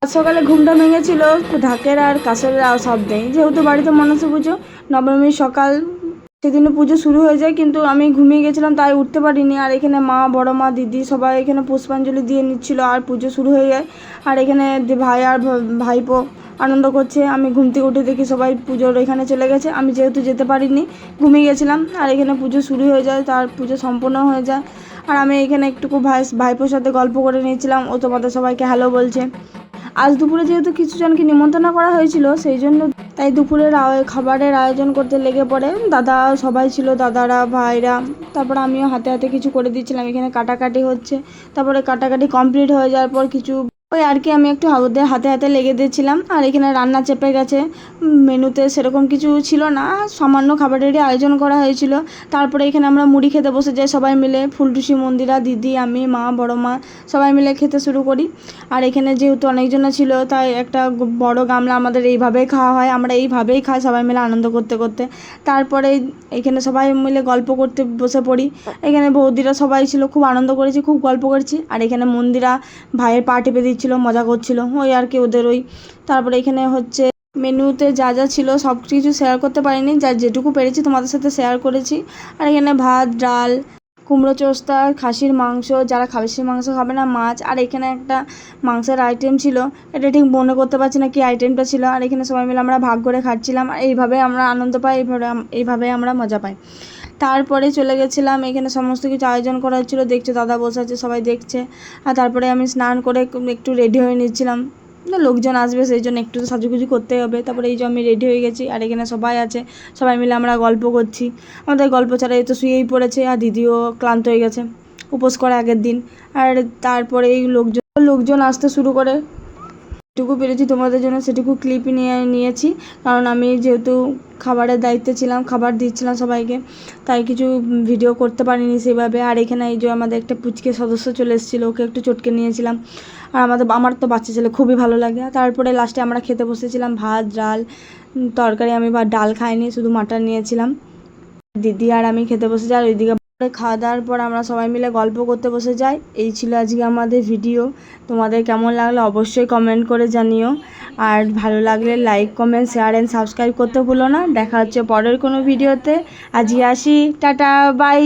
সকালে ঘুমটা ভেঙেছিল ঢাকের আর কাঁসরের শব্দে, যেহেতু বাড়িতে মনসা পুজো নবমীর সকাল, সেদিনে পুজো শুরু হয়ে যায়, কিন্তু আমি ঘুমিয়ে গেছিলাম তাই উঠতে পারিনি। আর এখানে মা, বড় মা, দিদি সবাই এখানে পুষ্পাঞ্জলি দিয়ে নিচ্ছিল আর পুজো শুরু হয়ে যায়। আর এখানে ভাই আর ভাইপো আনন্দ করছে। আমি ঘুম থেকে উঠে দেখি সবাই পুজোর এখানে চলে গেছে, আমি যেহেতু যেতে পারিনি ঘুমিয়ে গেছিলাম। আর এখানে পুজো শুরু হয়ে যায়, তার পুজো সম্পূর্ণ হয়ে যায়। আর আমি এখানে একটুকু ভাইপোর সাথে গল্প করে নিয়েছিলাম, ও তোমাদের সবাইকে হ্যালো বলছে। আজ দুপুরে যেহেতু কিছু জনকে নিমন্ত্রণ করা হয়েছিল, সেই জন্য তাই দুপুরের খাবারের আয়োজন করতে লেগে পড়ে দাদা, সবাই ছিল, দাদারা, ভাইরা। তারপর আমিও হাতে হাতে কিছু করে দিচ্ছিলাম, এখানে কাটাকাটি হচ্ছে। তারপরে কাটাকাটি কমপ্লিট হয়ে যাওয়ার পর কিছু ওই আর কি আমি একটু হাতে হাতে লেগে দিয়েছিলাম। আর এখানে রান্না চেপে গেছে, মেনুতে সেরকম কিছু ছিল না, সামান্য খাবারেরই আয়োজন করা হয়েছিল। তারপরে এখানে আমরা মুড়ি খেতে বসে যাই সবাই মিলে, ফুলটুসি, মন্দিরা, দিদি, আমি, মা, বড় মা সবাই মিলে খেতে শুরু করি। আর এখানে যেহেতু অনেকজনা ছিল তাই একটা বড় গামলা আমাদের এইভাবেই খাওয়া হয়, আমরা এইভাবেই খাই সবাই মিলে আনন্দ করতে করতে। তারপরে এখানে সবাই মিলে গল্প করতে বসে পড়ি। এখানে বৌদিরা সবাই ছিল, খুব আনন্দ করেছি, খুব গল্প করেছি। আর এখানে মন্দিরা ভাইয়ের পা টিপে দিচ্ছিলো, মজা করছিল, ওই আর কি ওদের ওই। তারপরে এখানে হচ্ছে মেনুতে যা যা ছিল সব কিছু শেয়ার করতে পারিনি, যা যেটুকু পেরেছি তোমাদের সাথে শেয়ার করেছি। আর এখানে ভাত, ডাল, কুমড়ো চোস্তা, খাসির মাংস, যারা খাসির মাংস খাবে না, মাছ। আর এখানে একটা মাংসের আইটেম ছিল, এটা ঠিক মনে করতে পারছি না কি আইটেমটা ছিল। আর এখানে সবাই মিলে আমরা ভাগ করে খাচ্ছিলাম, আর এইভাবে আমরা আনন্দ পাই, এইভাবে আমরা মজা পাই। তারপরে চলে গেছিলাম, এখানে সমস্ত কিছু আয়োজন করা হচ্ছিলো, দেখছে দাদা বসে আছে, সবাই দেখছে। আর তারপরে আমি স্নান করে একটু রেডি হয়ে নিচ্ছিলাম, লোকজন আসবে সেই জন্য একটু তো সাজুগুজু করতে হবে। তারপরে এই যে আমি রেডি হয়ে গেছি, আর এখানে সবাই আছে, সবাই মিলে আমরা গল্প করছি। আমাদের গল্প ছাড়া এই তো শুয়েই পড়েছে, আর দিদিও ক্লান্ত হয়ে গেছে উপোস করে আগের দিন। আর তারপরে এই লোকজন আসতে শুরু করে, যেটুকু পেরেছি তোমাদের জন্য সেটুকু ক্লিপ নিয়েছি, কারণ আমি যেহেতু খাবারের দায়িত্বে ছিলাম, খাবার দিচ্ছিলাম সবাইকে, তাই কিছু ভিডিও করতে পারিনি সেভাবে। আর এখানে এই যে আমাদের একটা পুচকে সদস্য চলে এসেছিলো, ওকে একটু চটকে নিয়েছিলাম। আর আমার তো বাচ্চা ছেলে খুবই ভালো লাগে। তারপরে লাস্টে আমরা খেতে বসেছিলাম, ভাত, ডাল, তরকারি। আমি ডাল খাইনি, শুধু মাটন নিয়েছিলাম। দিদি আর আমি খেতে বসে যাই। ওইদিকে খাওয়া দাওয়ার পর আমরা সবাই মিলে গল্প করতে বসে যাই। এই ছিল আজকে আমাদের ভিডিও। তোমাদের কেমন লাগলো অবশ্যই কমেন্ট করে জানিও, আর ভালো লাগলে like, comment, share and subscribe করতে ভুলো না। দেখা হচ্ছে পরের কোনো ভিডিওতে। আজকে আসি, টাটা, বাই।